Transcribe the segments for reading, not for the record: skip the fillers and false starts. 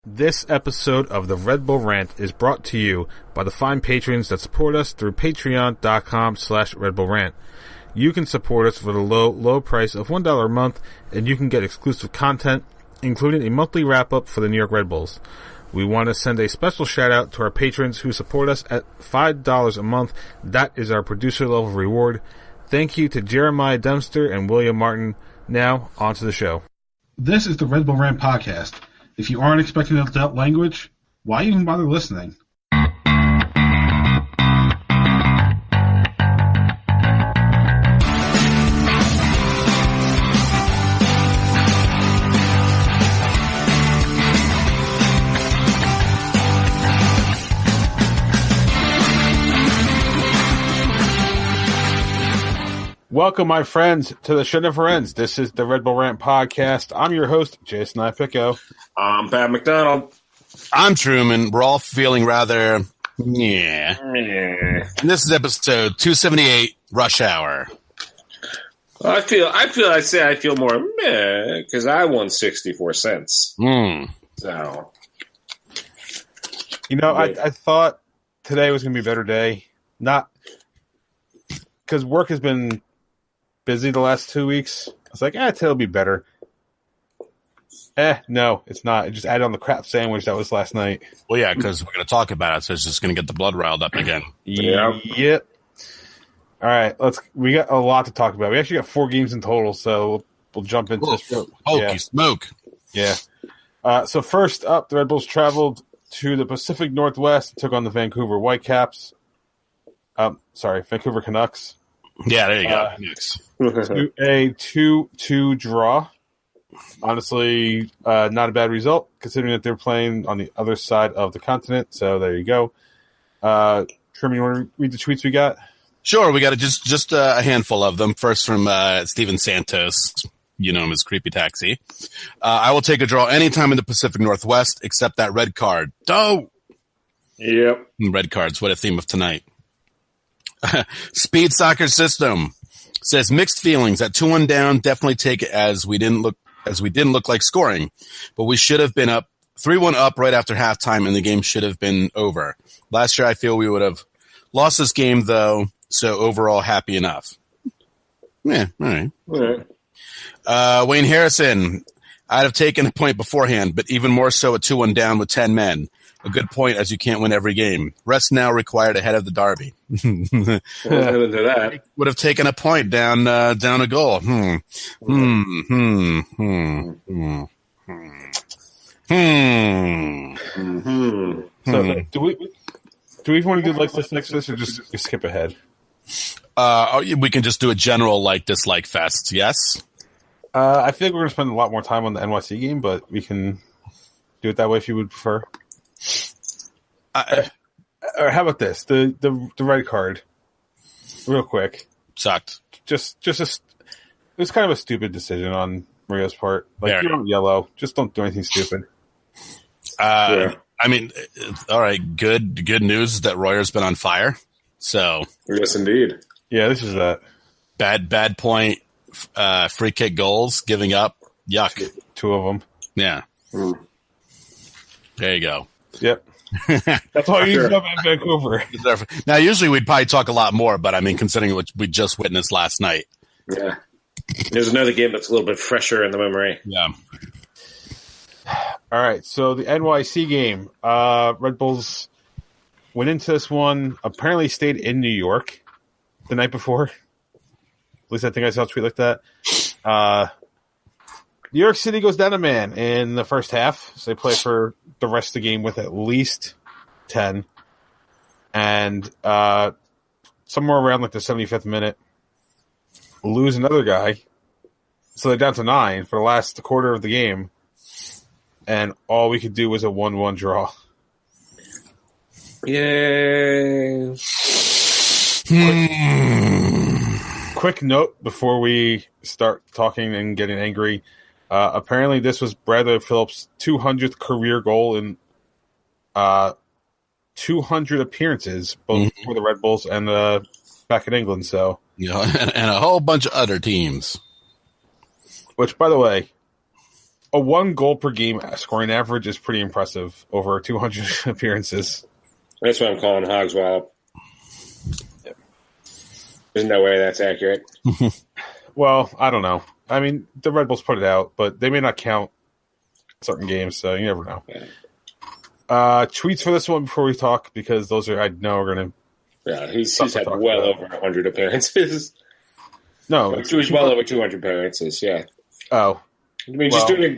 This episode of the Red Bull Rant is brought to you by the fine patrons that support us through patreon.com/Red Bull Rant. You can support us for the low price of $1 a month, and you can get exclusive content, including a monthly wrap-up for the New York Red Bulls. We want to send a special shout-out to our patrons who support us at $5 a month. That is our producer-level reward. Thank you to Jeremiah Dempster and William Martin. Now, on to the show. This is the Red Bull Rant podcast. If you aren't expecting adult language, why even bother listening? Welcome, my friends, to the show never ends. This is the Red Bull Rant podcast. I'm your host, Jason Ipico. I'm Pat McDonald. I'm Truman. We're all feeling rather, And this is episode 278, Rush Hour. I feel more meh because I won 64 cents. So, I thought today was going to be a better day. Not because work has been busy the last 2 weeks. I was like, today'll be better. No, it's not. It just added on the crap sandwich that was last night. Well, yeah, because we're going to talk about it, so it's just going to get the blood riled up again. Yep. All right, we got a lot to talk about. We actually got 4 games in total, so we'll jump into this. Holy smoke. Yeah. So first up, the Red Bulls traveled to the Pacific Northwest and took on the Vancouver Whitecaps. Vancouver Canucks. Yeah, there you go. To a 2-2 draw. Honestly, not a bad result, considering that they're playing on the other side of the continent. So there you go. Trim, you want to read the tweets we got? Sure, we got just a handful of them. First from Steven Santos. You know him as Creepy Taxi. I will take a draw anytime in the Pacific Northwest, except that red card. Yep. Red cards, what a theme of tonight. Speed Soccer System says mixed feelings at 2-1 down. Definitely take it as we didn't look like scoring, but we should have been up 3-1 up right after halftime, and the game should have been over. Last year, I feel we would have lost this game though. So overall, happy enough. Yeah, all right. Wayne Harrison, I'd have taken a point beforehand, but even more so at 2-1 down with 10 men. A good point, as you can't win every game. Rest now required ahead of the derby. Would have taken a point down a goal. So do we even want to do like this next list or just skip ahead? We can just do a general like-dislike fest, yes? I feel like we're going to spend a lot more time on the NYC game, but we can do it that way if you would prefer. Or how about this? The red card, real quick. Sucked. It was kind of a stupid decision on Mario's part. Like, you don't yellow. Just don't do anything stupid. I mean, all right. Good news is that Royer's been on fire. So yes, indeed. Yeah, this is that. Bad point. Free kick goals. Giving up. Yuck. 2 of them. Yeah. There you go. Yep. That's why you use up in Vancouver. Now, usually we'd probably talk a lot more, but I mean, considering what we just witnessed last night. Yeah. There's another game that's a little bit fresher in the memory. Yeah. All right. So the NYC game, Red Bulls went into this one, apparently stayed in New York the night before. At least I think I saw a tweet like that. New York City goes down a man in the first half, so they play for the rest of the game with at least 10. And somewhere around like the 75th minute, lose another guy. So they're down to 9 for the last quarter of the game. And all we could do was a 1-1 draw. Yay. Quick note before we start talking and getting angry. Apparently, this was Bradley Phillips' 200th career goal in 200 appearances, both for the Red Bulls and back in England. So, and a whole bunch of other teams. Which, by the way, a 1 goal per game scoring average is pretty impressive over 200 appearances. That's what I'm calling Hogswallop. There's no way that's accurate. Well, I don't know. I mean, the Red Bulls put it out, but they may not count certain games, so you never know. Yeah. Tweets for this one before we talk, because those are, I know we're going to... Yeah, he's had well over 100 appearances. No. It was well over 200 appearances, yeah. Oh. I mean,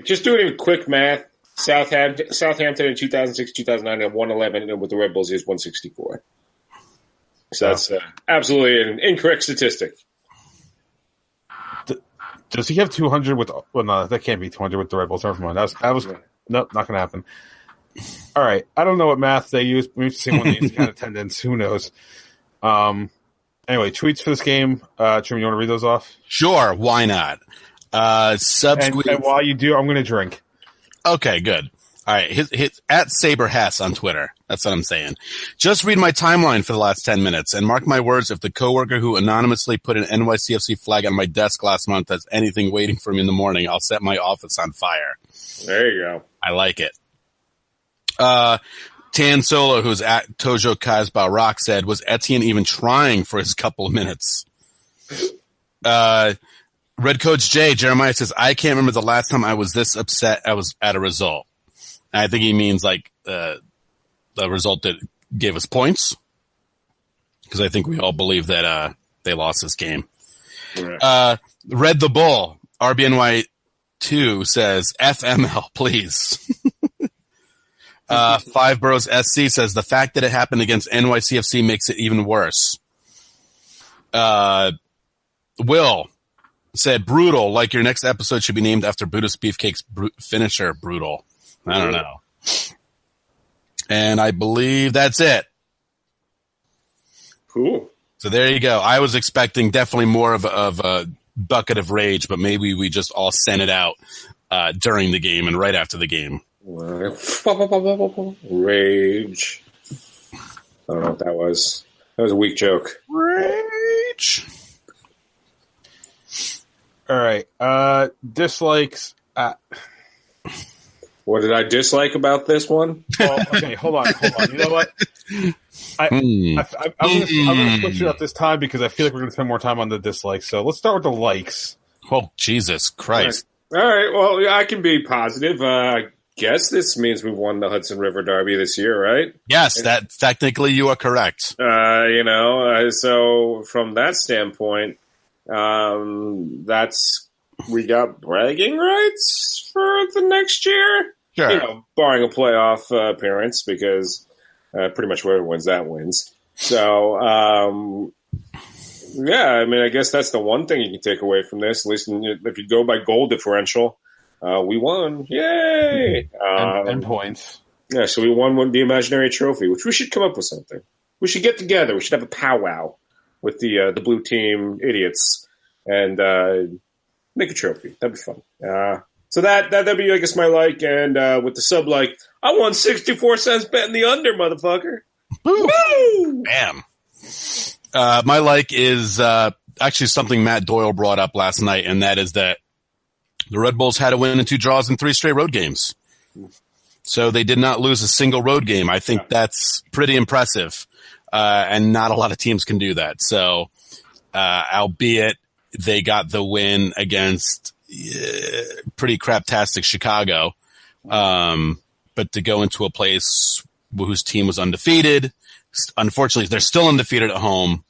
just doing quick math, Southampton in 2006, 2009 had 111, and with the Red Bulls, he was 164. So that's absolutely an incorrect statistic. Does he have 200 with... Well, no, that can't be 200 with the Red Bulls. Never mind. Nope, not going to happen. All right. I don't know what math they use. Maybe it's the same one they use in attendance. Who knows? Anyway, tweets for this game. Trim, you want to read those off? Sure. Why not? And while you do, I'm going to drink. Okay, good. All right. Hit at Saber Hess on Twitter. That's what I'm saying. Just read my timeline for the last 10 minutes and mark my words, if the coworker who anonymously put an NYCFC flag on my desk last month has anything waiting for me in the morning, I'll set my office on fire. There you go. I like it. Tan Solo, who's at Tojo Kazba Rock, said, was Etienne even trying for his couple of minutes? Red Coach J, Jeremiah says, I can't remember the last time I was this upset I was at a result. And I think he means like the result that gave us points, because I think we all believe that they lost this game. Right. Red the Bull, RBNY2 says, FML, please. Five Boroughs SC says, the fact that it happened against NYCFC makes it even worse. Will said, brutal, like your next episode should be named after Buddhist Beefcake's finisher, brutal. I don't know. And I believe that's it. Cool. So there you go. I was expecting definitely more of a bucket of rage, but maybe we just all sent it out during the game and right after the game. Rage. I don't know what that was. That was a weak joke. Rage. All right. Dislikes. What did I dislike about this one? Well, okay, hold on. You know what? I'm going to switch it up this time because I feel like we're going to spend more time on the dislikes. So let's start with the likes. Oh, Jesus Christ. All right. Well, I can be positive. I guess this means we won the Hudson River Derby this year, right? Yes, that technically you are correct. So from that standpoint, we got bragging rights for the next year. Sure. Barring a playoff appearance, because pretty much whoever wins that wins. So, I guess that's the one thing you can take away from this. At least if you go by goal differential, we won. Yay! And points. Yeah, so we won the imaginary trophy, which we should come up with something. We should get together. We should have a powwow with the blue team idiots and make a trophy. That'd be fun. So that'd be, I guess, my like. And with the sub like, I won 64 cents betting the under, motherfucker. Woo! Bam. My like is actually something Matt Doyle brought up last night, and that is that the Red Bulls had a win and 2 draws in 3 straight road games. So they did not lose a single road game. I think that's pretty impressive, and not a lot of teams can do that. So, albeit they got the win against pretty craptastic Chicago, but to go into a place whose team was undefeated, unfortunately they're still undefeated at home.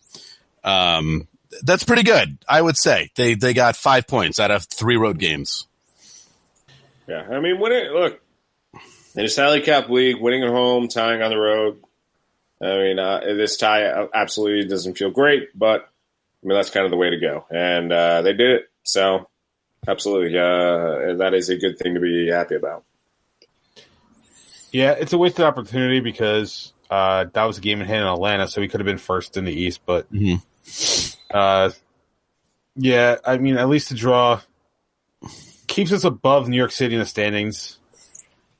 That's pretty good, I would say. They got 5 points out of 3 road games. Yeah, I mean, look, in a Stanley Cup league, winning at home, tying on the road. I mean, this tie absolutely doesn't feel great, but I mean that's kind of the way to go, and they did it. So, absolutely, that is a good thing to be happy about. Yeah, it's a wasted opportunity because that was a game in hand in Atlanta, so we could have been first in the East. But yeah, I mean, at least the draw keeps us above New York City in the standings.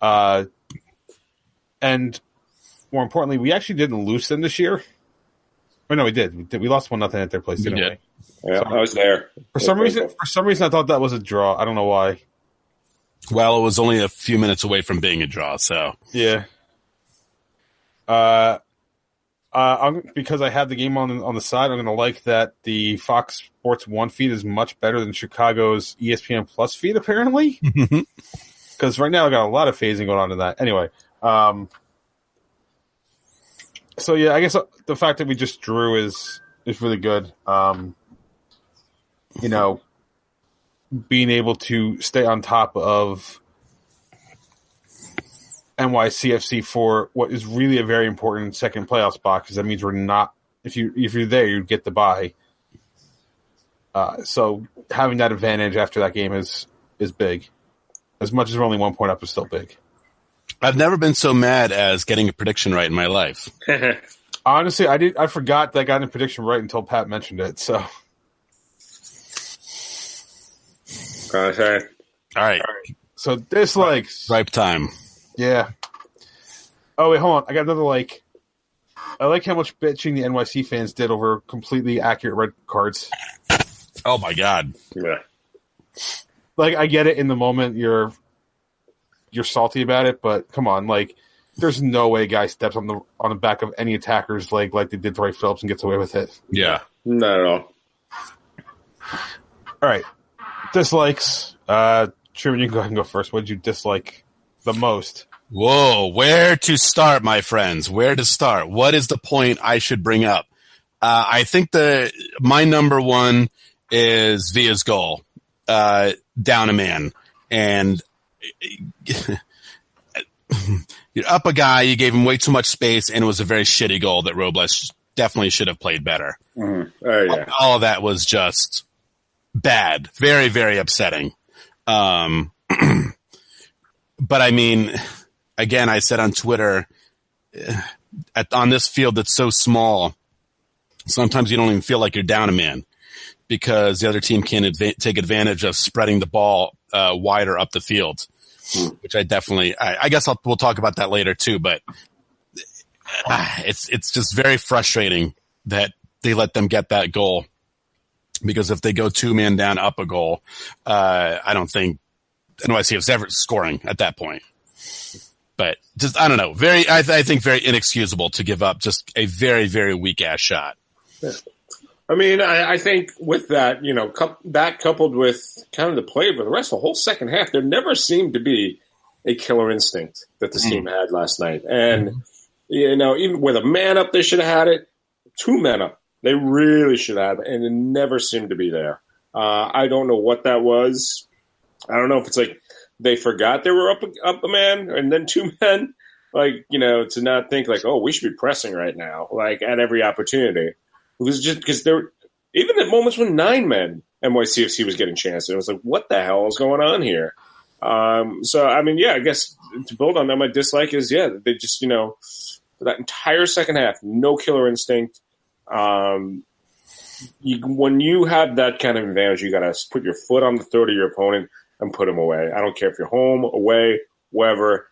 And more importantly, we actually didn't lose them this year. Oh, no, we did. We lost 1-0 at their place, didn't we? Yeah, so, I was there. For some reason, I thought that was a draw. I don't know why. Well, it was only a few minutes away from being a draw, so. Yeah. Because I have the game on the side, I'm going to like that the Fox Sports 1 feed is much better than Chicago's ESPN Plus feed, apparently. Because right now I got a lot of phasing going on in that. Anyway, so yeah, I guess the fact that we just drew is really good. Being able to stay on top of NYCFC for what is really a very important second playoff spot, because that means we're not. If you're there, you get the bye. So having that advantage after that game is big. As much as we're only 1 point up, is still big. I've never been so mad as getting a prediction right in my life. Honestly, I forgot that I got a prediction right until Pat mentioned it. So, okay. All right. So dislikes. Ripe time. Yeah. Oh wait, hold on. I got another like. I like how much bitching the NYC fans did over completely accurate red cards. Oh my god. Yeah. Like, I get it in the moment, you're salty about it, but come on, like, there's no way a guy steps on the back of any attacker's leg like they did to Ray Phillips and gets away with it. Yeah. Not at all. All right. Dislikes. Truman, you can go ahead and go first. What did you dislike the most? Whoa, where to start, my friends? Where to start? What is the point I should bring up? I think my number one is Villa's goal. Down a man, and you're up a guy, you gave him way too much space, and it was a very shitty goal that Robles definitely should have played better. Mm-hmm. Oh, yeah. All of that was just bad. Very, very upsetting. But I mean, again, I said on Twitter, on this field that's so small, sometimes you don't even feel like you're down a man, because the other team can take advantage of spreading the ball wider up the field, which I guess we'll talk about that later too. But it's just very frustrating that they let them get that goal, because if they go 2-man down up a goal, I don't think NYC is ever scoring at that point. But just, I don't know, I think very inexcusable to give up just a very, very weak ass shot. Yeah. I mean, I think with that, that coupled with kind of the play for the rest of the whole second half, there never seemed to be a killer instinct that this team had last night. And, even with a man up, they should have had it. 2 men up, they really should have, and it never seemed to be there. I don't know what that was. I don't know if it's like they forgot they were up a man and then 2 men, to not think like, oh, we should be pressing right now, like at every opportunity. It was just because even at moments when 9 men, NYCFC was getting chances. It was like, what the hell is going on here? So, I mean, yeah, I guess to build on that, my dislike is, they just, for that entire second half, no killer instinct. When you have that kind of advantage, you got to put your foot on the throat of your opponent and put him away. I don't care if you're home, away, wherever.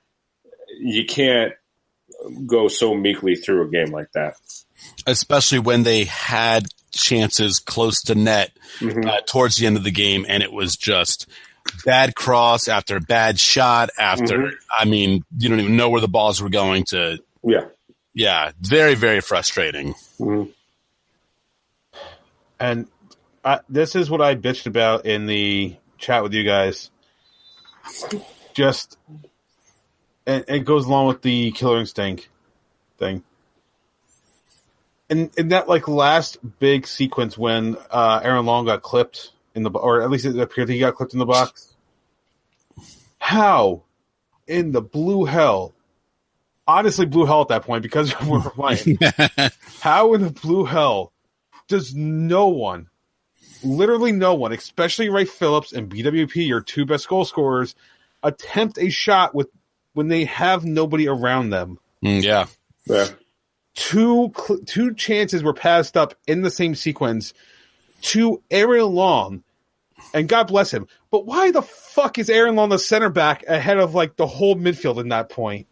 You can't go so meekly through a game like that. Especially when they had chances close to net towards the end of the game, and it was just bad cross after bad shot after. I mean, you don't even know where the balls were going to. Yeah, very, very frustrating. And this is what I bitched about in the chat with you guys. Just, and it goes along with the killer instinct thing. In that last big sequence when Aaron Long got clipped or at least it appeared he got clipped in the box. How in the blue hell? Honestly, blue hell at that point, because we were playing. How in the blue hell does no one, literally no one, especially Ray Phillips and BWP, your 2 best goal scorers, attempt a shot when they have nobody around them? Yeah. Two chances were passed up in the same sequence to Aaron Long, and God bless him. But why the fuck is Aaron Long the center back ahead of the whole midfield in that point?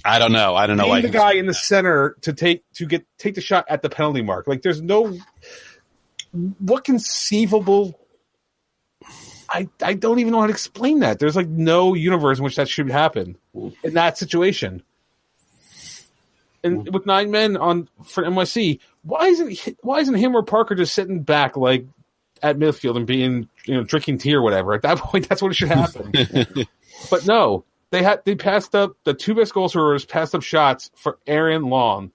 I don't know why the guy in the center to take the shot at the penalty mark. There's no what conceivable. I don't even know how to explain that. There's like no universe in which that should happen in that situation. And with 9 men for NYC, why isn't him or Parker just sitting back like at midfield and being drinking tea or whatever? At that point, that's what it should happen. But no, they passed up the 2 best goal scorers, passed up shots for Aaron Long,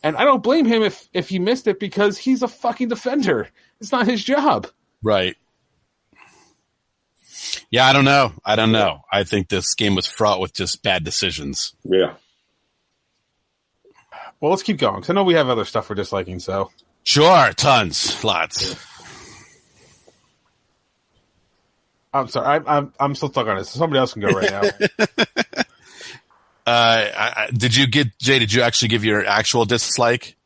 and I don't blame him if he missed it because he's a fucking defender. It's not his job. Right. Yeah, I don't know. I think this game was fraught with just bad decisions. Yeah. Well, let's keep going because I know we have other stuff we're disliking. So sure, tons, lots. I'm sorry, I'm still stuck on this. Somebody else can go right now. Did you actually give your actual dislike,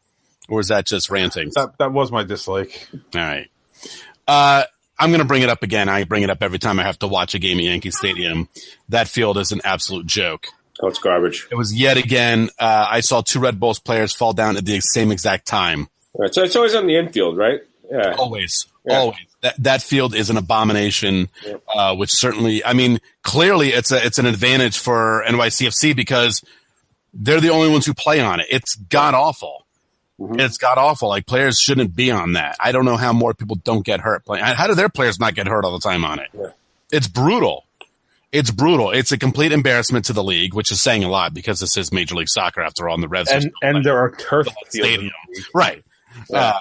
or is that just ranting? That was my dislike. All right. I'm going to bring it up again. I bring it up every time I have to watch a game at Yankee Stadium. That field is an absolute joke. Oh, it's garbage. It was yet again. I saw 2 Red Bulls players fall down at the same exact time. Right, so it's always on the infield, right? Yeah. Always. That field is an abomination, which certainly, I mean, clearly it's an advantage for NYCFC because they're the only ones who play on it. It's god awful. Mm-hmm. It's god awful. Like, players shouldn't be on that. I don't know how more people don't get hurt playing. How do their players not get hurt all the time on it? Yeah. It's brutal. It's brutal. It's a complete embarrassment to the league, which is saying a lot because this is Major League Soccer after all, and the Revs and there are turf stadiums, right? Yeah.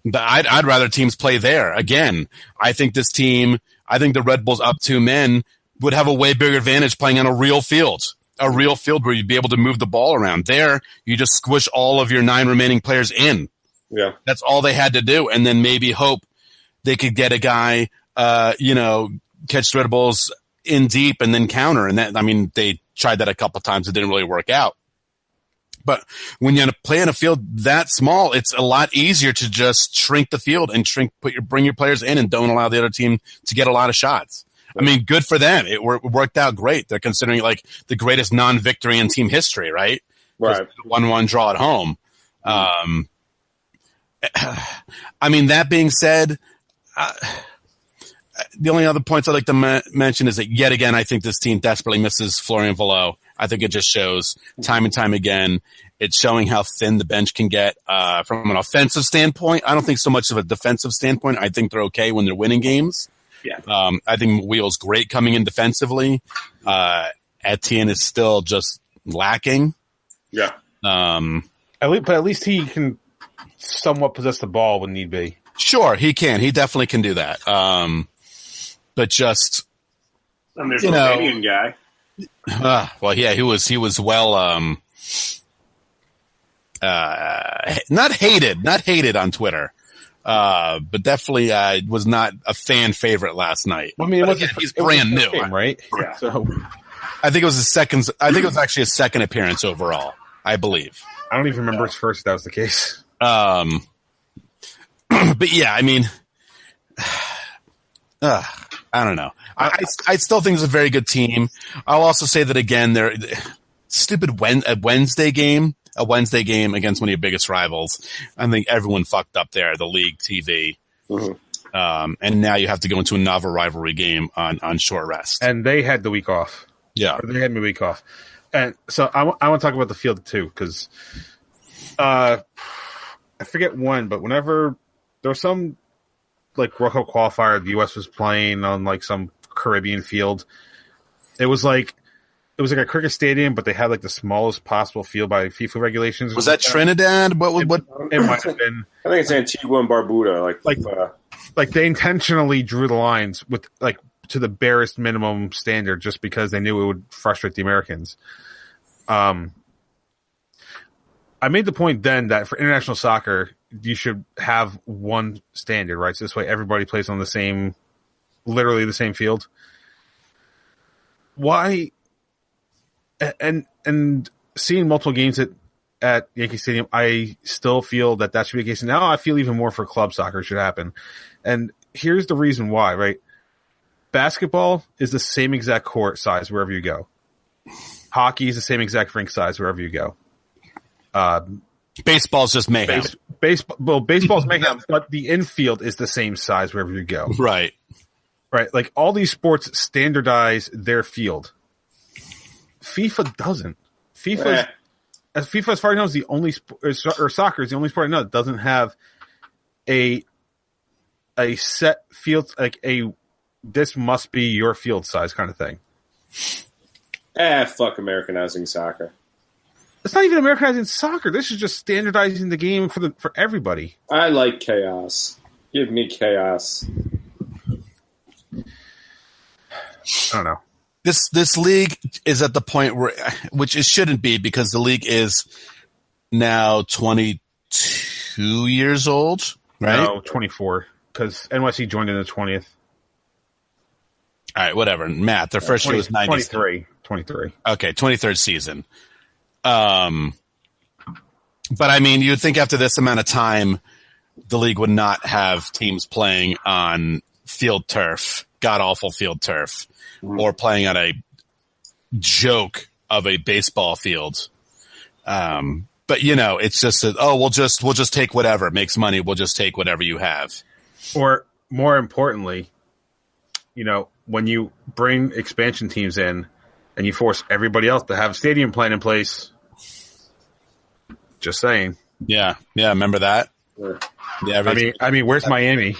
But I'd rather teams play there. Again, I think the Red Bulls up 2 men would have a way bigger advantage playing on a real field where you'd be able to move the ball around. There, you just squish all of your 9 remaining players in. Yeah, that's all they had to do, and then maybe hope they could get a guy, catch the Red Bulls in deep and then counter. And that, I mean, they tried that a couple times. It didn't really work out. But when you play in a field that small, it's a lot easier to just shrink the field and bring your players in and don't allow the other team to get a lot of shots. I mean, good for them. It worked out great. They're considering it like the greatest non-victory in team history, right? Right. 1-1 draw at home. I mean, that being said, the only other points I'd like to mention is that yet again, I think this team desperately misses Florian Valleau. I think it just shows time and time again. It's showing how thin the bench can get from an offensive standpoint. I don't think so much of a defensive standpoint. I think they're okay when they're winning games. Yeah. I think Wheel's great coming in defensively. Etienne is still just lacking. Yeah. At least he can somewhat possess the ball when need be. Sure, he can. He definitely can do that. But just, and there's a Romanian guy. Well, yeah, he was well, not hated on Twitter, but definitely was not a fan favorite last night. I mean, he's brand new, game, right? Yeah. So, I think it was his second. I think it was actually his second appearance overall. I believe. I don't even remember his first. If that was the case. But yeah, I mean, I don't know. I still think it's a very good team. I'll also say that again, they're stupid Wednesday game against one of your biggest rivals. I think everyone fucked up there, the league TV. Mm-hmm. And now you have to go into another rivalry game on short rest. And they had the week off. Yeah. They had me week off. And so I want to talk about the field too, because I forget when, but whenever there was some like World Cup qualifier, the U.S. was playing on like some Caribbean field. It was like a cricket stadium, but they had like the smallest possible field by FIFA regulations. Was that Trinidad? What? It might have been. I think it's Antigua and Barbuda. Like they intentionally drew the lines with like to the barest minimum standard, just because they knew it would frustrate the Americans. I made the point then that for international soccer, you should have one standard, right? So this way everybody plays on literally the same field. Why? And seeing multiple games at Yankee Stadium, I still feel that should be the case. Now I feel even more for club soccer should happen. And here's the reason why, right? Basketball is the same exact court size wherever you go. Hockey is the same exact rink size wherever you go. Baseball's just mayhem. Baseball's mayhem, but the infield is the same size wherever you go. Right. Right, like all these sports standardize their field. FIFA doesn't. FIFA, as far as I know, is the only or soccer is the only sport I know that doesn't have a set field, like this must be your field size kind of thing. Fuck Americanizing soccer. It's not even Americanizing soccer. This is just standardizing the game for everybody. I like chaos. Give me chaos. I don't know. This league is at the point which it shouldn't be, because the league is now 22 years old, right? No, 24, because NYC joined in the 20th. All right, whatever. Matt, their first year was 23. Okay, 23rd season. But I mean, you'd think after this amount of time, the league would not have teams playing on field turf, god-awful field turf, or playing on a joke of a baseball field. But it's just that, we'll just take whatever. It makes money. We'll just take whatever you have. Or more importantly, when you bring expansion teams in and you force everybody else to have a stadium plan in place, just saying. Yeah. Remember that? Yeah. I mean, where's Miami?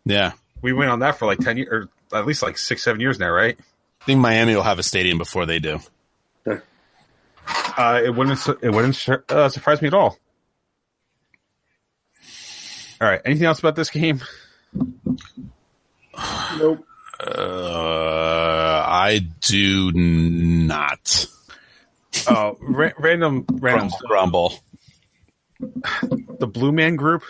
Yeah. We went on that for like 10 years, or at least like 6-7 years now, right? I think Miami will have a stadium before they do. It wouldn't surprise me at all. All right. Anything else about this game? Nope. I do not. Oh, random grumble. The Blue Man Group.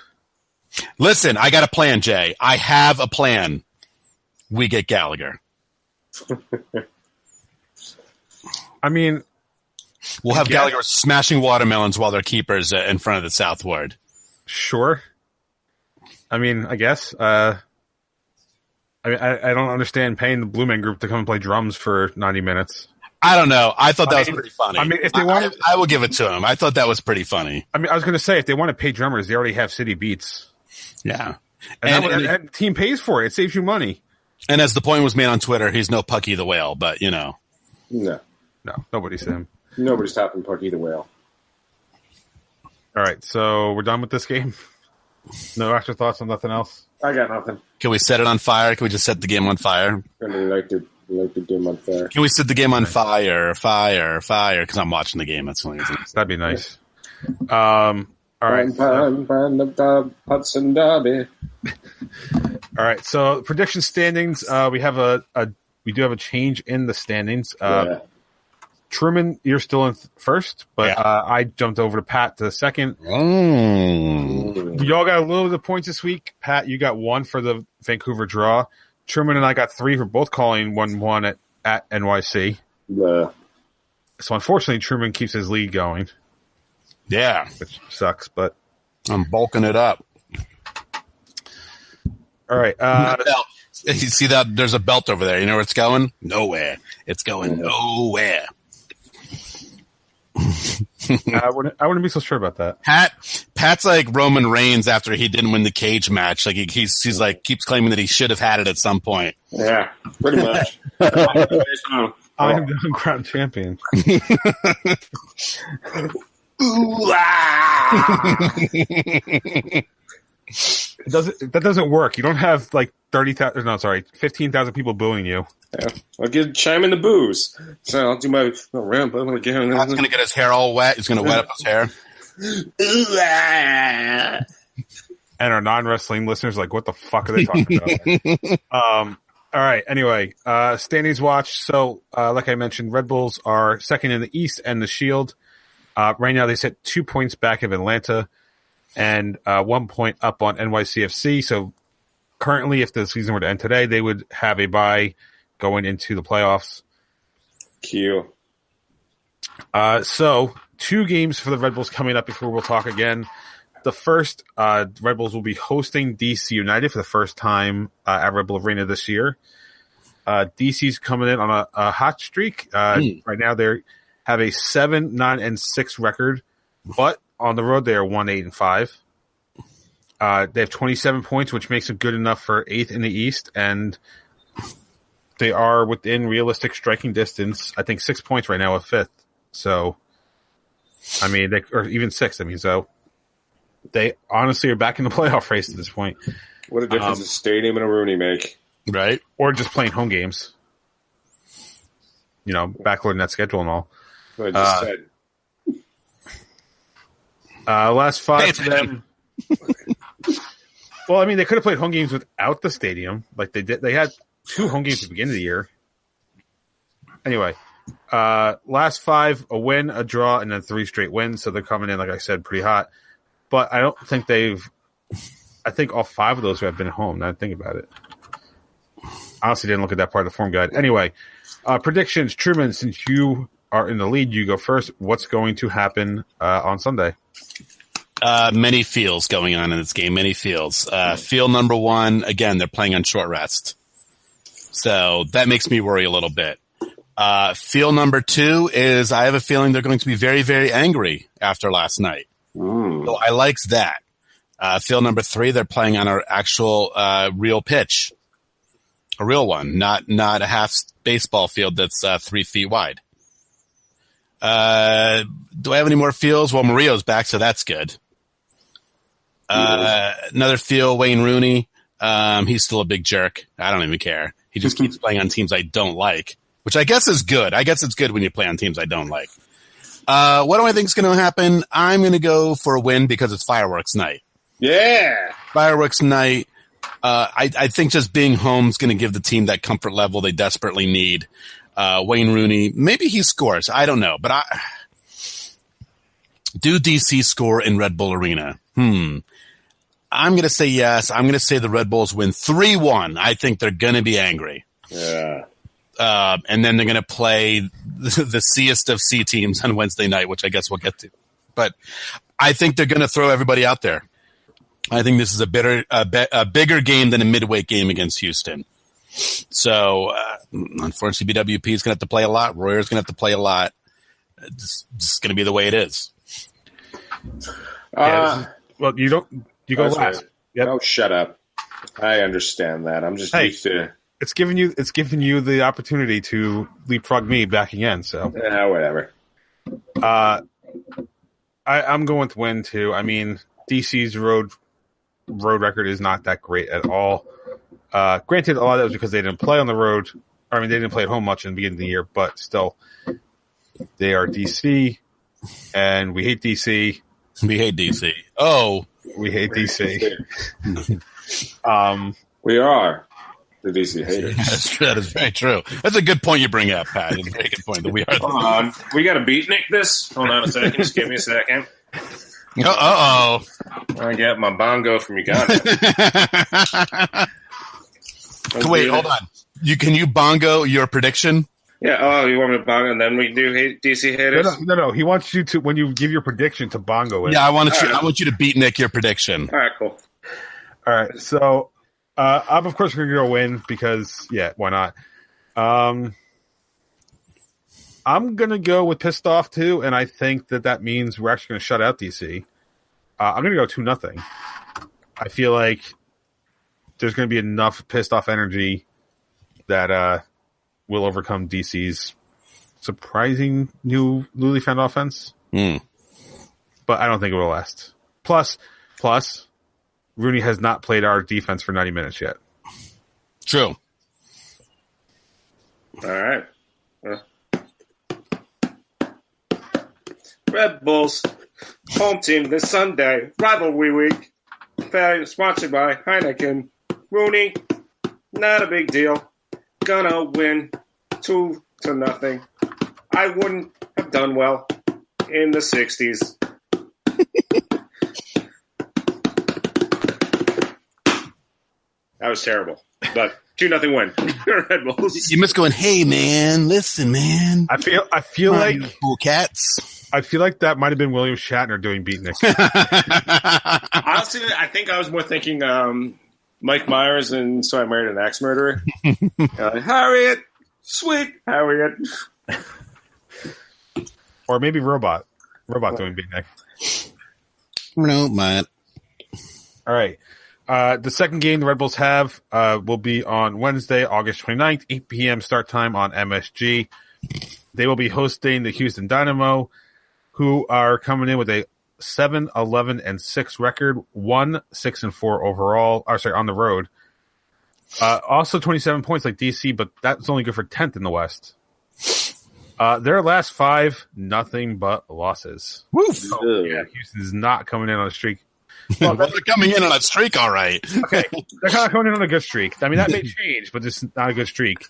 Listen, I got a plan, Jay. I have a plan. We get Gallagher. I mean, we'll have Gallagher smashing watermelons while they're keepers in front of the South Ward. Sure. I mean, I guess. I don't understand paying the Blue Man Group to come and play drums for 90 minutes. I don't know. I thought that was pretty funny. I mean, if they wanted, I will give it to him. I thought that was pretty funny. I mean, I was going to say, if they want to pay drummers, they already have City Beats. Yeah. And the team pays for it. It saves you money. And as the point was made on Twitter, he's no Pucky the Whale, but No, nobody's him. Nobody's topping Pucky the Whale. All right, so we're done with this game. No afterthoughts on nothing else. I got nothing. Can we set it on fire? Can we just set the game on fire? I really like the game on fire. Can we set the game on fire? Because I'm watching the game. That's the only reason. That'd be nice. All right. Hudson Derby. All right. So prediction standings. We do have a change in the standings. Truman, you're still in first, but I jumped over to Pat to second. Y'all got a little bit of points this week. Pat, you got 1 for the Vancouver draw. Truman and I got 3 for both calling 1-1 at NYC. Yeah. So unfortunately, Truman keeps his lead going. Yeah. Which sucks, but I'm bulking it up. All right. You see that? There's a belt over there. You know where it's going? Nowhere. It's going nowhere. I wouldn't be so sure about that. Pat's like Roman Reigns after he didn't win the cage match. Like he's like keeps claiming that he should have had it at some point. Yeah, pretty much. I am the uncrowned champion. That doesn't work. You don't have like 15,000 people booing you. Yeah. I'll chime in the booze. So I'll do my ramp up again. Pat's gonna get his hair all wet. He's gonna wet up his hair. And our non-wrestling listeners are like, what the fuck are they talking about? All right. Anyway, standings watch. So, like I mentioned, Red Bulls are second in the East and the Shield. Right now, they sit 2 points back of Atlanta and 1 point up on NYCFC. So, currently, if the season were to end today, they would have a bye going into the playoffs. Cute. So, 2 games for the Red Bulls coming up before we'll talk again. The first, Red Bulls will be hosting DC United for the first time at Red Bull Arena this year. DC's coming in on a hot streak. Right now they have a 7-9-6 record, but on the road they are 1-8-5. They have 27 points, which makes them good enough for 8th in the East and they are within realistic striking distance. I think 6 points right now, a fifth. So, I mean, or even sixth. I mean, so they honestly are back in the playoff race at this point. What a difference a stadium and a Rooney make. Right. Or just playing home games. Backloading that schedule and all. What I just said. Last 5 for them. Well, I mean, they could have played home games without the stadium, like they did. They had 2 home games at the beginning of the year. Anyway, last 5, a win, a draw, and then 3 straight wins. So they're coming in, like I said, pretty hot. But I don't think I think all 5 of those have been at home. Now I think about it. Honestly, didn't look at that part of the form guide. Anyway, predictions. Truman, since you are in the lead, you go first. What's going to happen on Sunday? Many feels going on in this game. Many feels. Feel number 1, again, they're playing on short rest. So that makes me worry a little bit. Feel number 2 is I have a feeling they're going to be very, very angry after last night. So I likes that. Feel number 3, they're playing on our actual real pitch. A real one, not a half baseball field that's 3 feet wide. Do I have any more feels? Well, Mario's back, so that's good. Another feel, Wayne Rooney. He's still a big jerk. I don't even care. He just keeps playing on teams I don't like, which I guess is good. I guess it's good when you play on teams I don't like. What do I think is going to happen? I'm going to go for a win because it's fireworks night. Yeah. Fireworks night. I think just being home is going to give the team that comfort level they desperately need. Wayne Rooney, maybe he scores. I don't know. But do DC score in Red Bull Arena? I'm going to say yes. I'm going to say the Red Bulls win 3-1. I think they're going to be angry. Yeah. And then they're going to play the C-est of C teams on Wednesday night, which I guess we'll get to. But I think they're going to throw everybody out there. I think this is a bigger game than a midweek game against Houston. So, unfortunately, BWP is going to have to play a lot. Royer's going to have to play a lot. It's going to be the way it is. Well, you go last. Yep. Oh, shut up. I understand that. I'm just used to. It's giving you the opportunity to leapfrog me back again. So yeah, whatever. I'm going with win too. I mean, DC's road record is not that great at all. Granted, a lot of that was because they didn't play on the road. I mean, they didn't play at home much in the beginning of the year, but still, they are DC, and we hate DC. We hate DC. Oh, we hate DC. We are the DC haters. That is very true. That's a good point you bring up, Pat. It's a very good point that we are. Hold on. We got to beatnik this? Hold on a second. Just give me a second. Uh-oh. I get my bongo from Uganda. Wait, hold on. Can you bongo your prediction? Yeah. Oh, you want me to bongo and then we do DC haters? No. He wants you to, when you give your prediction, to bongo it. Yeah, I want you to beatnik your prediction. All right, cool. All right. So, I'm of course going to go win because, yeah, why not? I'm going to go with pissed off too, and I think that means we're actually going to shut out DC. I'm going to go 2-0. I feel like there's going to be enough pissed off energy that will overcome DC's surprising newly found offense. But I don't think it will last. Plus, Rooney has not played our defense for 90 minutes yet. True. All right. Red Bulls home team this Sunday, rivalry week, sponsored by Heineken. Rooney, not a big deal. Gonna win 2-0. I wouldn't have done well in the 60s. That was terrible, but 2-0 win. Red Bulls. You must going, hey man, listen man. I feel like cool cats. I feel like that might have been William Shatner doing beatnik. Honestly, I think I was more thinking Mike Myers and So I Married an Axe Murderer. Harriet, sweet Harriet. Or maybe Robot doing beatnik. No, Matt. All right. The second game the Red Bulls have will be on Wednesday, August 29th, 8 p.m. start time on MSG. They will be hosting the Houston Dynamo, who are coming in with a 7-11-6 record, 1-6-4 overall. On the road. Also 27 points like DC, but that's only good for 10th in the West. Their last 5, nothing but losses. Woof. So, yeah, Houston is not coming in on a streak. Well, they're coming in on a streak, all right. Okay, they're kind of coming in on a good streak. I mean, that may change, but it's not a good streak.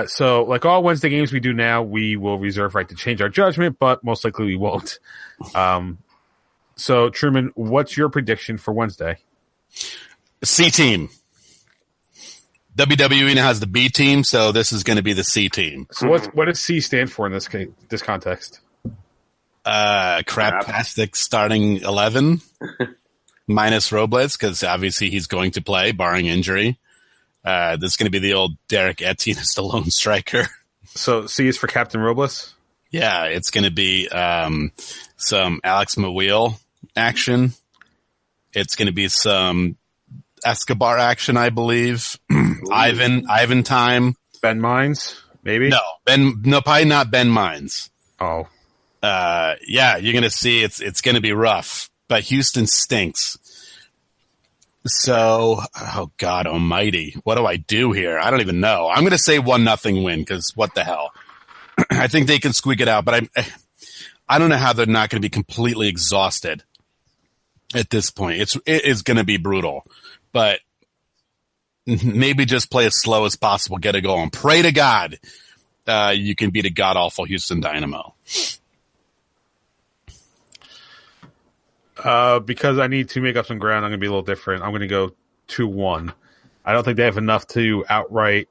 So, like all Wednesday games we do now, we will reserve right to change our judgment, but most likely we won't. So, Truman, what's your prediction for Wednesday? C team. WWE now has the B team, so this is going to be the C team. So, what does C stand for in this context? Craptastic starting 11 minus Robles, because obviously he's going to play, barring injury. This is going to be the old Derek Etienne as the lone striker. So C is for Captain Robles? Yeah, it's going to be some Alex Maweel action. It's going to be some Escobar action, I believe. Ivan time. Ben Mines, maybe? No, probably not Ben Mines. Oh. Yeah, you're going to see it's going to be rough, but Houston stinks. So, oh God almighty, what do I do here? I don't even know. I'm going to say 1-0 win, because what the hell? I think they can squeak it out, but I don't know how they're not going to be completely exhausted at this point. It is going to be brutal, but maybe just play as slow as possible, get it going. Pray to God you can beat a god-awful Houston Dynamo. Because I need to make up some ground, I'm going to be a little different. I'm going to go 2-1. I don't think they have enough to outright,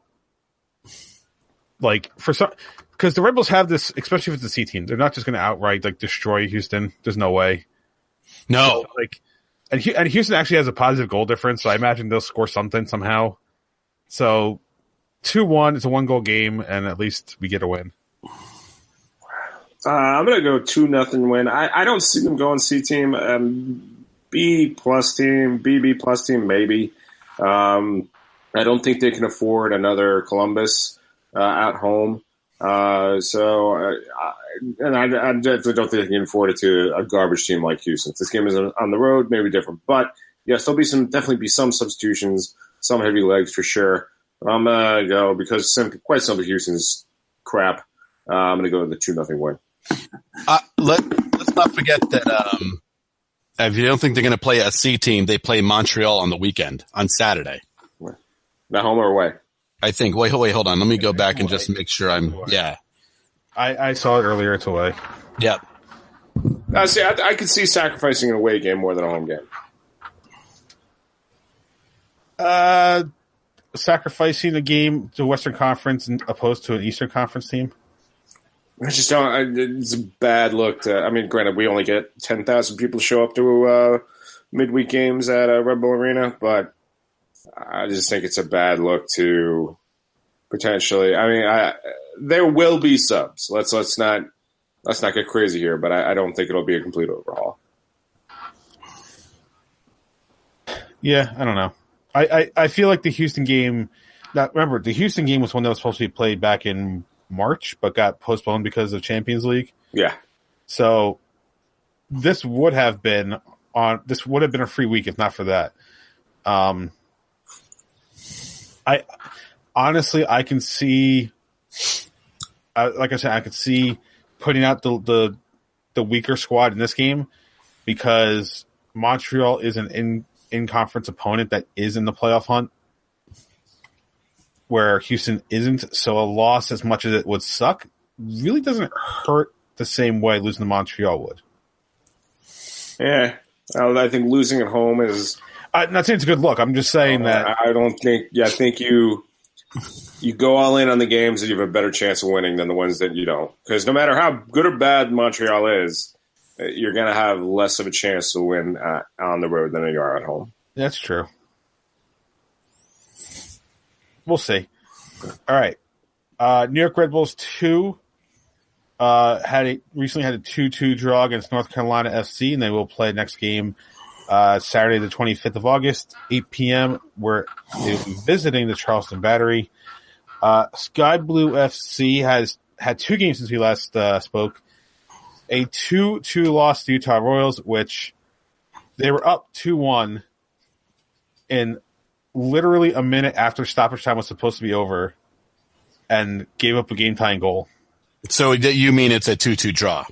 because the Red Bulls have this, especially if it's the C team. They're not just going to outright destroy Houston. There's no way. No, and Houston actually has a positive goal difference, so I imagine they'll score something somehow. So 2-1. It's a 1-goal game, and at least we get a win. I'm going to go 2-0 win. I don't see them going C team, B plus team, BB plus team, maybe. I don't think they can afford another Columbus at home. I definitely don't think they can afford it to a garbage team like Houston. If this game is on the road, maybe different. But yes, there'll be definitely be some substitutions, some heavy legs for sure. I'm going to go, because quite simply Houston's crap. I'm going to go with the 2-0 win. Let's not forget that if you don't think they're going to play a C team, they play Montreal on the weekend, on Saturday. Not home or away? I think. Wait, hold on. Let me go back and just make sure yeah. I saw it earlier. It's away. Yep. See, I could see sacrificing an away game more than a home game. Sacrificing a game to Western Conference opposed to an Eastern Conference team? I just don't. It's a bad look. Granted, we only get 10,000 people show up to midweek games at Red Bull Arena, but I just think it's a bad look to potentially. There will be subs. Let's not get crazy here, but I don't think it'll be a complete overhaul. Yeah, I don't know. I feel like the Houston game. Now, remember, the Houston game was one that was supposed to be played back in March, but got postponed because of Champions League. Yeah. So this would have been a free week if not for that. I honestly can see, like I said, I could see putting out the weaker squad in this game, because Montreal is an in-conference opponent that is in the playoff hunt, where Houston isn't. So a loss, as much as it would suck, really doesn't hurt the same way losing to Montreal would. Yeah. I think losing at home is... I'm not saying it's a good look. I'm just saying that... I don't think... Yeah, I think you go all in on the games and you have a better chance of winning than the ones that you don't. Because no matter how good or bad Montreal is, you're going to have less of a chance to win on the road than you are at home. That's true. We'll see. All right. New York Red Bulls 2 recently had a 2-2 draw against North Carolina FC, and they will play next game Saturday the 25th of August, 8 p.m., where they will be visiting the Charleston Battery. Sky Blue FC has had 2 games since we last spoke. A 2-2 loss to Utah Royals, which they were up 2-1 in literally a minute after stoppage time was supposed to be over and gave up a game-tying goal. So you mean it's a 2-2 draw?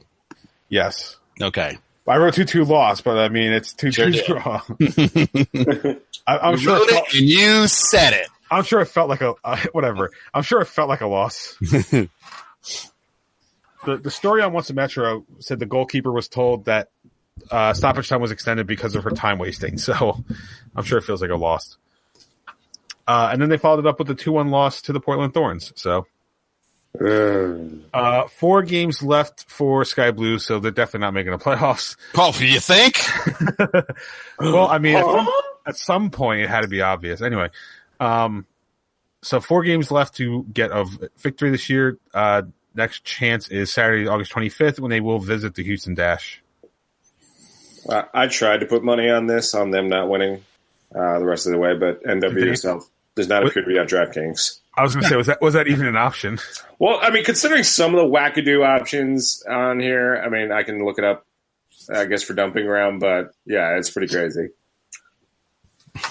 Yes. Okay. I wrote 2-2 loss, but I mean, it's 2-2 draw. I'm you sure wrote it and you said it. I'm sure it felt like whatever. I'm sure it felt like a loss. The story on Once a Metro said the goalkeeper was told that stoppage time was extended because of her time wasting. So I'm sure it feels like a loss. And then they followed it up with a 2-1 loss to the Portland Thorns. So 4 games left for Sky Blue, so they're definitely not making the playoffs. Oh, you think? Well, I mean, at some point it had to be obvious. Anyway, so 4 games left to get a victory this year. Next chance is Saturday, August 25th, when they will visit the Houston Dash. I tried to put money on this, on them not winning the rest of the way, but NWSL does not appear to be on DraftKings. I was going to say, was that even an option? Well, I mean, considering some of the wackadoo options on here, I mean, I can look it up, I guess, for dumping ground, but yeah, it's pretty crazy. All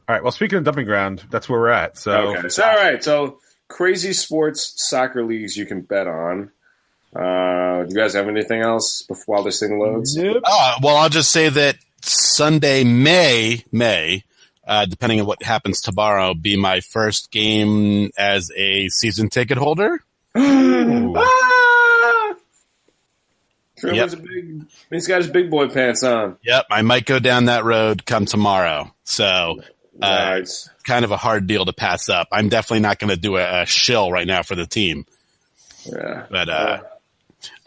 right. Well, speaking of dumping ground, that's where we're at. So, okay. So, all right. So, crazy sports soccer leagues you can bet on. Do you guys have anything else while this thing loads? Nope. Well, I'll just say that Sunday, May, depending on what happens tomorrow, be my first game as a season ticket holder. Yep. He's got his big boy pants on. Yep, I might go down that road come tomorrow. So, nice. Kind of a hard deal to pass up. I'm definitely not going to do a shill right now for the team. Yeah, but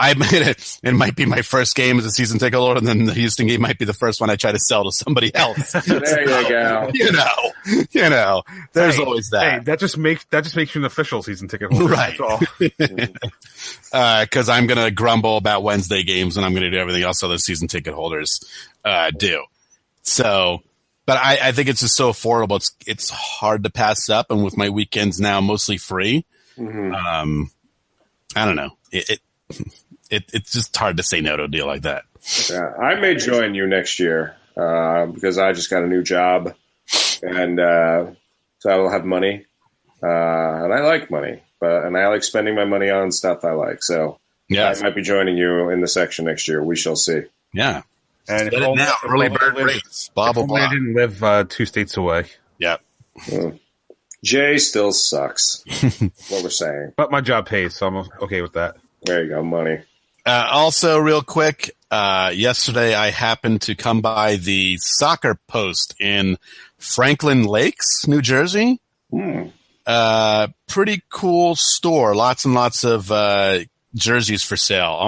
it might be my first game as a season ticket holder, and then the Houston game might be the first one I try to sell to somebody else. There you go. You know, there's always that. Hey, that just makes you an official season ticket holder. Right. Because I'm going to grumble about Wednesday games, and I'm going to do everything else other season ticket holders do. So, but I think it's just so affordable. It's hard to pass up, and with my weekends now mostly free, I don't know. It's just hard to say no to a deal like that. Yeah, I may join you next year because I just got a new job, and so I will have money, and I like money, and I like spending my money on stuff I like. So I might be joining you in the section next year. We shall see. Yeah, and early bird rates. Blah blah blah. I didn't live 2 states away. Yeah. Jay still sucks. What we're saying, but my job pays, so I'm okay with that. There you go, money. Also, real quick, yesterday I happened to come by the soccer post in Franklin Lakes, New Jersey. Pretty cool store. Lots and lots of jerseys for sale.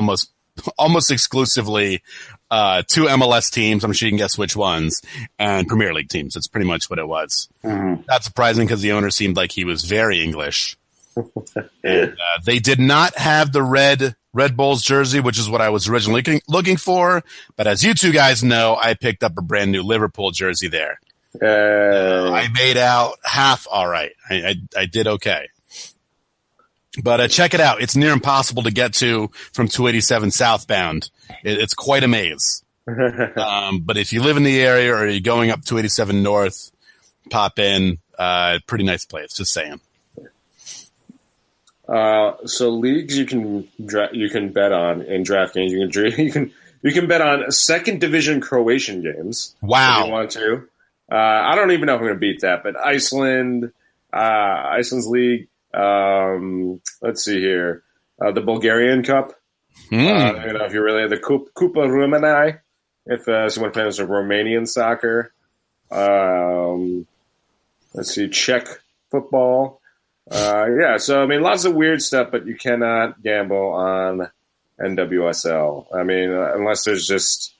Almost exclusively 2 MLS teams. I'm sure you can guess which ones, and Premier League teams. That's pretty much what it was. Not surprising because the owner seemed like he was very English. And, they did not have the Red Bulls jersey, which is what I was originally looking for. But as you two guys know, I picked up a brand new Liverpool jersey there. I made out half all right. I did okay. But check it out. It's near impossible to get to from 287 southbound. It's quite a maze. But if you live in the area or you're going up 287 north, pop in. Pretty nice place. Just saying. So leagues you can bet on in DraftKings. You can bet on second division Croatian games. Wow. If you want to. I don't even know if I'm going to beat that, but Iceland's league. Let's see here. The Bulgarian Cup. If you really the Kupa Rumenai, if someone plays some Romanian soccer. Let's see, Czech football. So I mean, lots of weird stuff, but you cannot gamble on NWSL. I mean, unless there's just,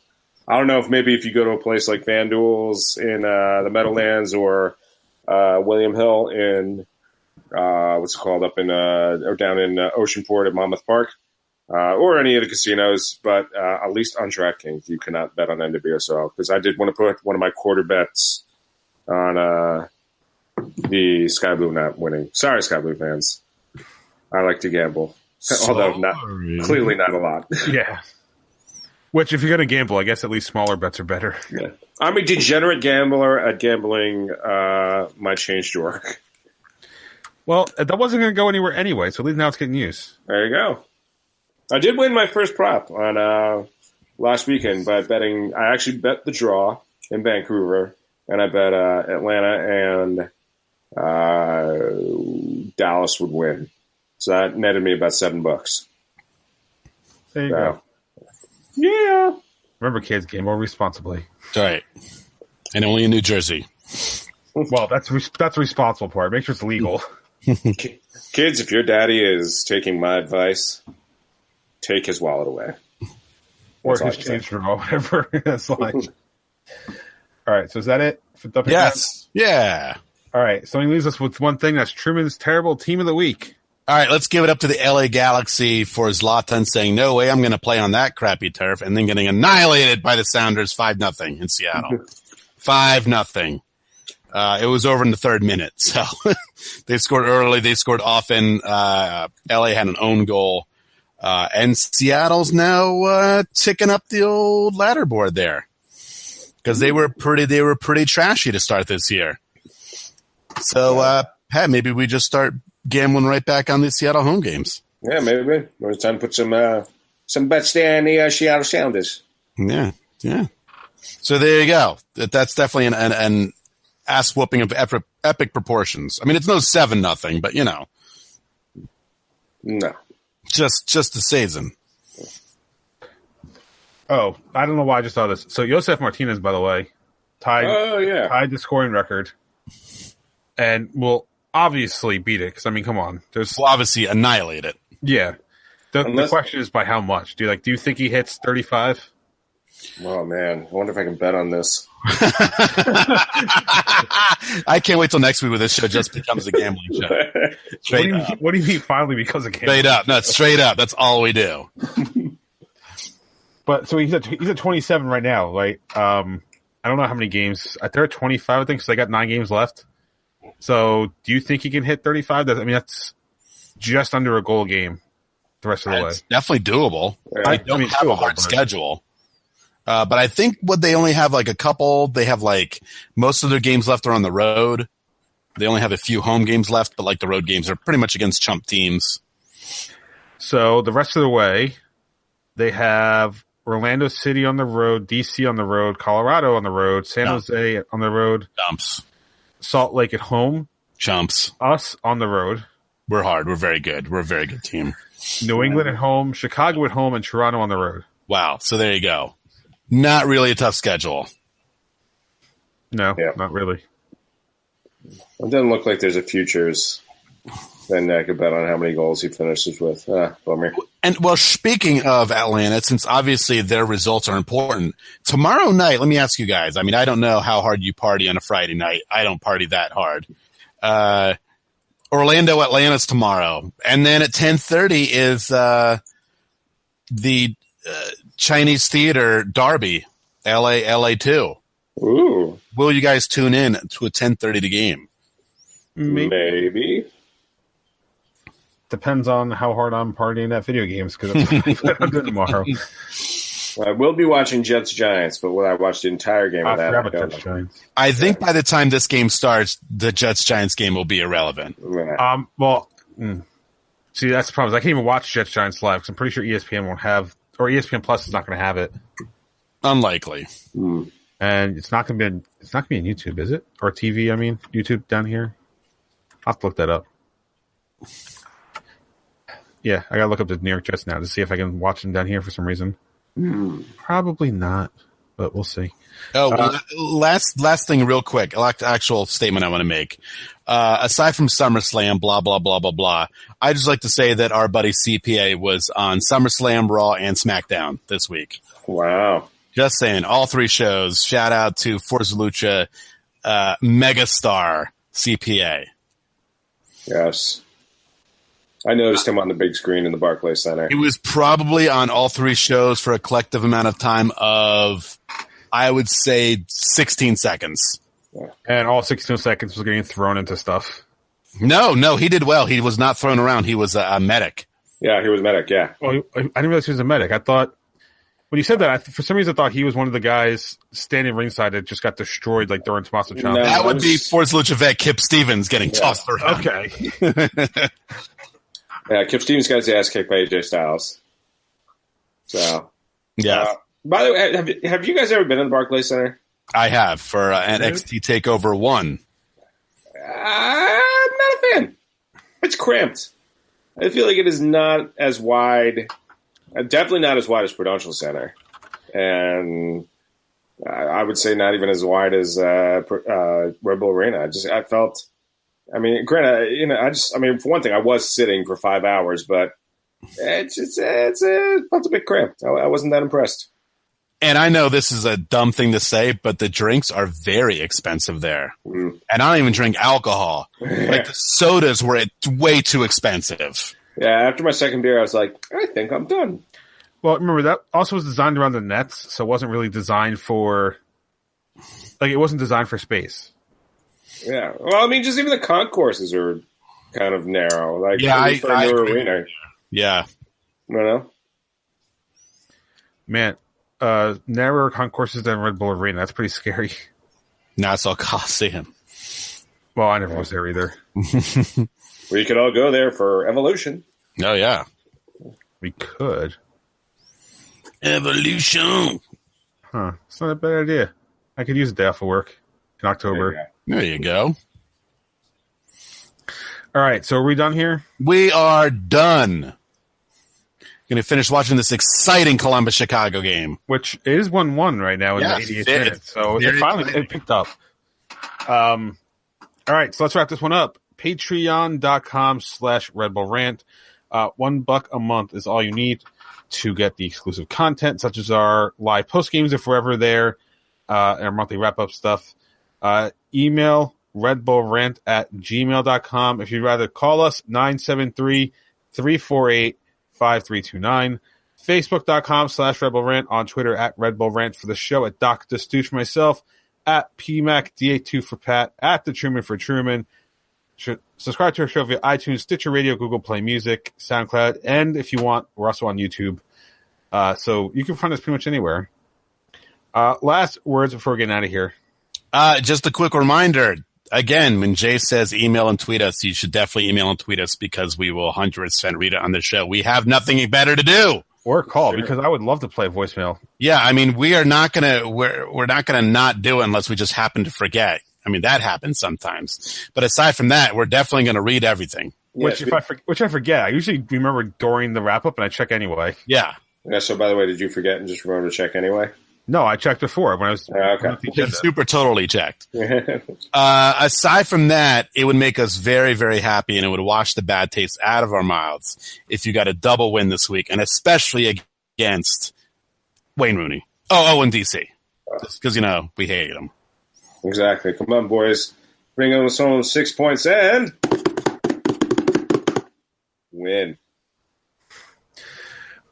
I don't know if you go to a place like FanDuel's in the Meadowlands or William Hill in what's it called up in or down in Oceanport at Monmouth Park. or any of the casinos, but at least on DraftKings, you cannot bet on NWSL because I did want to put one of my quarter bets on the Sky Blue not winning. Sorry, Sky Blue fans. I like to gamble, although clearly not a lot. Yeah. Which, if you're going to gamble, I guess at least smaller bets are better. Yeah. I'm a degenerate gambler at gambling my change to work. Well, that wasn't going to go anywhere anyway, so at least now it's getting used. There you go. I did win my first prop on last weekend by betting. I actually bet the draw in Vancouver, and I bet Atlanta and Dallas would win. So that netted me about $7. There you go. Yeah. Remember, kids, gamble responsibly. That's right. And only in New Jersey. Well, that's the responsible part. Make sure it's legal. Kids, if your daddy is taking my advice, take his wallet away. Or his change draw, whatever. That's like. All right, so is that it? For the Yes. Yeah. All right, so he leaves us with one thing. That's Truman's terrible team of the week. All right, let's give it up to the LA Galaxy for Zlatan saying, no way, I'm going to play on that crappy turf, and then getting annihilated by the Sounders 5-0 in Seattle. 5-0. It was over in the third minute. So they scored early. They scored often. LA had an own goal. And Seattle's now ticking up the old ladder board there because they were pretty trashy to start this year. So, Pat, maybe we just start gambling right back on the Seattle home games. Yeah, maybe. It's time to put some bets there in the Seattle Sounders. Yeah. So there you go. That's definitely an ass whooping of epic proportions. I mean, it's no 7-0, but No. just the season. Oh, I don't know why I just saw this. So Josef Martinez, by the way, tied the scoring record, and will obviously beat it. Because I mean, come on, We'll obviously annihilate it. Yeah. The question is by how much? Do you think he hits 35? Oh man, I wonder if I can bet on this. I can't wait till next week when this show just becomes a gambling show. What do you mean finally because of gambling? Straight up. No, straight up. That's all we do. But so he's at 27 right now, right? I don't know how many games. They're at 25, I think, so they got 9 games left. So do you think he can hit 35? That's just under a goal a game the rest of the way. It's definitely doable. Yeah. I don't have a hard schedule. But I think they only have like a couple. They have like most of their games left are on the road. They only have a few home games left, but like the road games are pretty much against chump teams. So the rest of the way, they have Orlando City on the road, DC on the road, Colorado on the road, San Jose on the road, Dumps. Salt Lake at home, Chumps. us on the road. We're hard. We're very good. We're a very good team. New England at home, Chicago at home, and Toronto on the road. Wow. So there you go. Not really a tough schedule. No, not really. It doesn't look like there's a futures. Then I could bet on how many goals he finishes with. Bummer. And, well, speaking of Atlanta, since obviously their results are important, tomorrow night, let me ask you guys. I mean, I don't know how hard you party on a Friday night. I don't party that hard. Orlando, Atlanta's tomorrow. And then at 10:30 is the Chinese Theater Derby, LA 2. Ooh. Will you guys tune in to a 10:30 game? Maybe. Depends on how hard I'm partying at video games because I'm doing tomorrow. I will be watching Jets Giants, but will I watch the entire game of that? I don't know. I think by the time this game starts, the Jets Giants game will be irrelevant. See, that's the problem. I can't even watch Jets Giants live because I'm pretty sure ESPN won't have, or ESPN Plus is not going to have it. Unlikely. And it's not going to be on YouTube, is it? Or TV? I mean, YouTube down here. I'll have to look that up. Yeah, I got to look up the New York Jets now to see if I can watch them down here for some reason. Probably not, but we'll see. Last thing real quick, actual statement I want to make. Aside from SummerSlam, blah, blah, blah, blah, blah, I just like to say that our buddy CPA was on SummerSlam, Raw, and SmackDown this week. Wow. Just saying, all 3 shows. Shout out to Forza Lucha megastar CPA. Yes. I noticed him on the big screen in the Barclays Center. He was probably on all three shows for a collective amount of time of, I would say, 16 seconds. Yeah. And all 16 seconds was getting thrown into stuff. No, he did well. He was not thrown around. He was a medic. Yeah, he was medic, yeah. Well, I didn't realize he was a medic. I thought, when you said that, for some reason I thought he was one of the guys standing ringside that just got destroyed like during Tommaso Ciampa. No. That would be Forza Lucha vet Kip Stevens getting tossed around. Okay. Yeah, Kip Stevens got his ass kicked by AJ Styles. So, Yeah. by the way, have you guys ever been in the Barclays Center? I have for NXT TakeOver 1. I'm not a fan. It's cramped. I feel like it is not as wide. Definitely not as wide as Prudential Center, and I would say not even as wide as Red Bull Arena. I felt. I mean, granted, for one thing, I was sitting for 5 hours, but it felt a bit cramped. I wasn't that impressed. And I know this is a dumb thing to say, but the drinks are very expensive there. Mm. And I don't even drink alcohol. Like the sodas were way too expensive. Yeah, after my second beer, I was like, I think I'm done. Well, remember, that also was designed around the nets, so it wasn't really designed for... Like, it wasn't designed for space. Yeah. Well, I mean, just even the concourses are kind of narrow. Like, Yeah, at least for a newer arena. Yeah. I don't know. Man, narrower concourses than Red Bull Arena. That's pretty scary. Nassau Coliseum. Well, I never was there either. We could all go there for Evolution. Oh, yeah. We could. Evolution. Huh. It's not a bad idea. I could use a day off of work in October. There you go. All right, so are we done here? We are done. Going to finish watching this exciting Columbus-Chicago game. Which is 1-1 right now in the 88th minute. So it picked up. All right, so let's wrap this one up. Patreon.com/Red Bull Rant. $1 a month is all you need to get the exclusive content, such as our live post games if we're ever there, and our monthly wrap-up stuff. Email redbullrant@gmail.com. If you'd rather call us, 973-348-5329. Facebook.com/Red Bull Rant. On Twitter @Red Bull Rant for the show, at Dr. Stooge for myself, at PMACD82 for Pat, at The Truman for Truman. Subscribe to our show via iTunes, Stitcher Radio, Google Play Music, SoundCloud, and if you want, we're also on YouTube. So you can find us pretty much anywhere. Last words before getting out of here. Just a quick reminder. Again, when Jay says email and tweet us, you should definitely email and tweet us because we will 100% read it on the show. We have nothing better to do. Or call, because I would love to play voicemail. Yeah, I mean, we're not gonna not do it unless we just happen to forget. I mean, that happens sometimes. But aside from that, we're definitely going to read everything. Which I forget. I usually remember during the wrap-up, and I check anyway. Yeah. Yeah, so by the way, did you forget and just remember to check anyway? No, I checked before when I was super totally checked. Aside from that, it would make us very, very happy, and it would wash the bad taste out of our mouths if you got a double win this week, and especially against Wayne Rooney. Oh, and DC. Because, we hated him. Exactly. Come on, boys. Bring us home 6 points and win.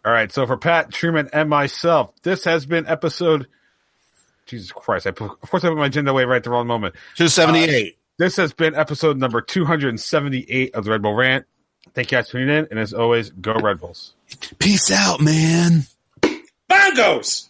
All right, so for Pat, Truman, and myself, this has been episode... Jesus Christ. Of course, I put my agenda away right at the wrong moment. 278. This has been episode number 278 of the Red Bull Rant. Thank you guys for tuning in, and as always, go Red Bulls. Peace out, man. Bongos!